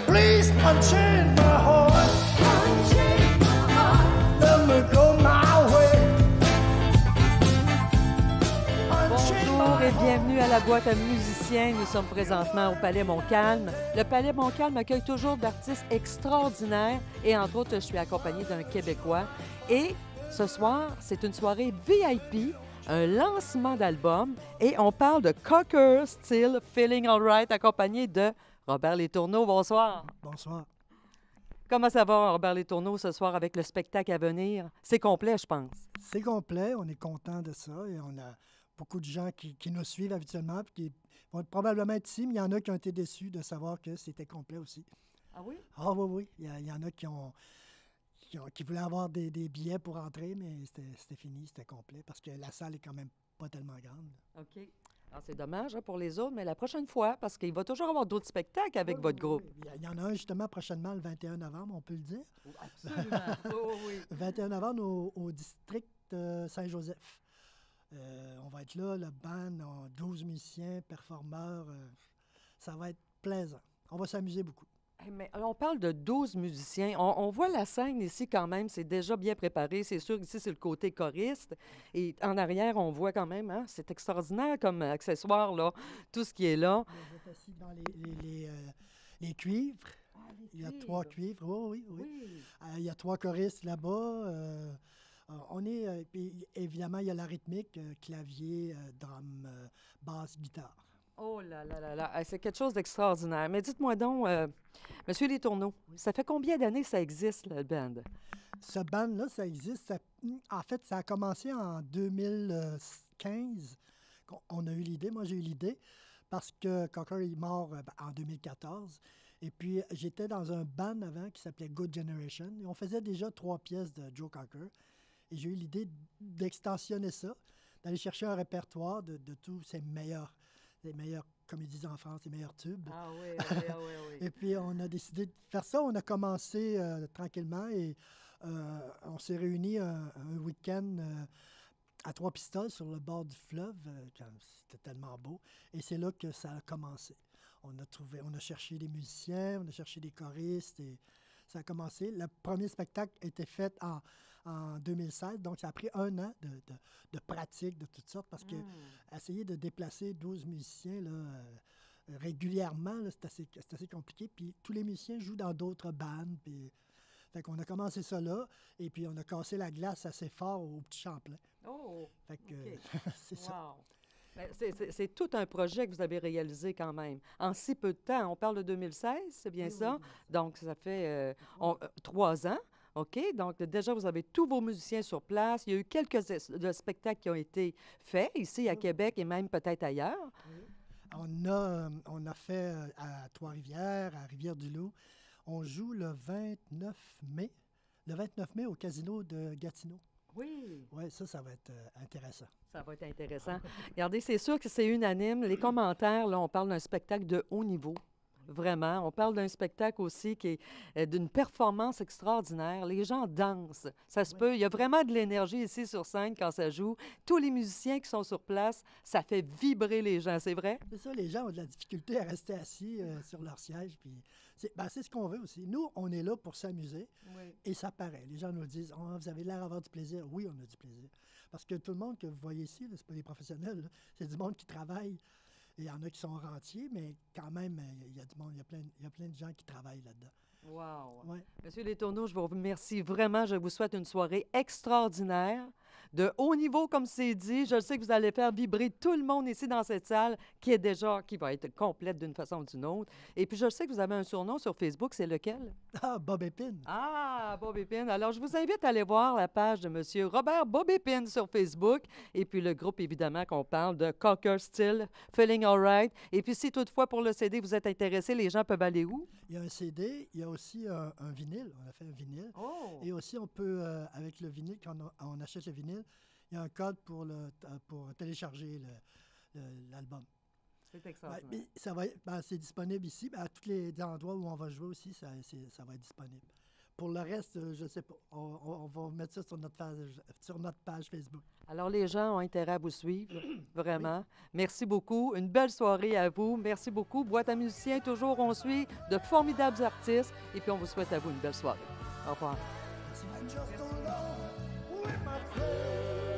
Please unchain my heart. Let me go my way. Bonjour et bienvenue à la boîte à musiciens. Nous sommes présentement au Palais Montcalm. Le Palais Montcalm accueille toujours d'artistes extraordinaires et entre autres, je suis accompagnée d'un Québécois. Et ce soir, c'est une soirée VIP, un lancement d'album et on parle de Cocker Still Feeling Alright accompagné de Robert Letourneau. Bonsoir. Bonsoir. Comment ça va, Robert Letourneau, ce soir avec le spectacle à venir? C'est complet, je pense. C'est complet, on est content de ça et on a beaucoup de gens qui nous suivent habituellement et qui vont probablement être ici, mais il y en a qui ont été déçus de savoir que c'était complet aussi. Ah oui? Ah oui, oui. Il y en a qui voulaient avoir des billets pour entrer, mais c'était fini, c'était complet parce que la salle est quand même pas tellement grande. OK. Alors, c'est dommage hein, pour les autres, mais la prochaine fois, parce qu'il va toujours avoir d'autres spectacles avec Oui, votre oui, groupe. oui. Il y en a un justement prochainement le 21 novembre, on peut le dire. Absolument. Oh, oui. Le 21 novembre au district Saint-Joseph. On va être là, le band, 12 musiciens, performeurs. Ça va être plaisant. On va s'amuser beaucoup. Mais on parle de 12 musiciens. On voit la scène ici quand même, c'est déjà bien préparé. C'est sûr ici, c'est le côté choriste. Et en arrière, on voit quand même, hein, c'est extraordinaire comme accessoire, là, tout ce qui est là. Vous êtes assis dans les cuivres. Il y a 3 cuivres. Oui, oui, oui. Oui. Il y a 3 choristes là-bas. Puis évidemment, il y a la rythmique, clavier, drum, basse, guitare. Oh là là là là, c'est quelque chose d'extraordinaire. Mais dites-moi donc, Monsieur Letourneau, ça fait combien d'années que ça existe, le band? Ce band-là, ça existe. En fait, ça a commencé en 2015. On a eu l'idée. Moi, j'ai eu l'idée parce que Cocker est mort en 2014. Et puis, j'étais dans un band avant qui s'appelait Good Generation. Et on faisait déjà 3 pièces de Joe Cocker. Et j'ai eu l'idée d'extensionner ça, d'aller chercher un répertoire de tous ses meilleurs comédies d'enfance, les meilleurs tubes. Ah oui, oui, oui, oui. Et puis, on a décidé de faire ça. On a commencé tranquillement et on s'est réunis un week-end à Trois-Pistoles sur le bord du fleuve. C'était tellement beau. Et c'est là que ça a commencé. On a cherché des musiciens, on a cherché des choristes et ça a commencé. Le premier spectacle a été fait en 2016, donc ça a pris 1 an de pratique de toutes sortes parce que essayer de déplacer 12 musiciens là, régulièrement, là, c'est assez compliqué. Puis tous les musiciens jouent dans d'autres bandes. Puis, fait qu'on a commencé ça là et puis on a cassé la glace assez fort au Petit Champlain. Oh, Fait que OK. c'est ça. Wow. Ben, c'est tout un projet que vous avez réalisé quand même. En si peu de temps, on parle de 2016, c'est bien Oui, ça? oui, oui. Donc, ça fait 3 ans. OK? Donc, déjà, vous avez tous vos musiciens sur place. Il y a eu quelques de spectacles qui ont été faits ici à Québec et même peut-être ailleurs. On a fait à Trois-Rivières, à Rivière-du-Loup. On joue le 29 mai. Le 29 mai au Casino de Gatineau. Oui. Oui, ça va être intéressant. Ça va être intéressant. Regardez, c'est sûr que c'est unanime. Les commentaires, là, on parle d'un spectacle de haut niveau. Vraiment. On parle d'un spectacle aussi qui est d'une performance extraordinaire. Les gens dansent. Ça se peut. Il y a vraiment de l'énergie ici sur scène quand ça joue. Tous les musiciens qui sont sur place, ça fait vibrer les gens. C'est vrai? C'est ça, les gens ont de la difficulté à rester assis sur leur siège. Puis c'est ce qu'on veut aussi. Nous, on est là pour s'amuser Oui. et ça paraît. Les gens nous disent oh, vous avez l'air d'avoir du plaisir. Oui, on a du plaisir. Parce que tout le monde que vous voyez ici, ce n'est pas des professionnels, là, c'est du monde qui travaille. Il y en a qui sont rentiers, mais quand même, il y a du monde, il y a plein de gens qui travaillent là-dedans. Wow. Ouais. Monsieur Letourneau, je vous remercie vraiment. Je vous souhaite une soirée extraordinaire, de haut niveau, comme c'est dit. Je sais que vous allez faire vibrer tout le monde ici dans cette salle qui va être complète d'une façon ou d'une autre. Et puis, je sais que vous avez un surnom sur Facebook. C'est lequel? Ah, Bob Épine. Ah, Bob Épine. Alors, je vous invite à aller voir la page de Monsieur Robert Bob Épine sur Facebook. Et puis, le groupe, évidemment, qu'on parle de Cocker Still, Feeling Alright. Et puis, si toutefois, pour le CD, vous êtes intéressé, les gens peuvent aller où? Il y a un CD, il y a aussi un vinyle. On a fait un vinyle. Oh! Et aussi, on peut, avec le vinyle, quand on achète le vinyle, il y a un code pour télécharger l'album. C'est Ben, extraordinaire. mais ça va c'est disponible ici. À tous les endroits où on va jouer aussi, ça va être disponible. pour le reste, je ne sais pas. On va mettre ça sur notre page Facebook. Alors, les gens ont intérêt à vous suivre, vraiment. Merci beaucoup. Une belle soirée à vous. Merci beaucoup. Boîte à musiciens, toujours, on suit de formidables artistes. Et puis, on vous souhaite à vous une belle soirée. Au revoir. Merci. I'm just alone with my friends.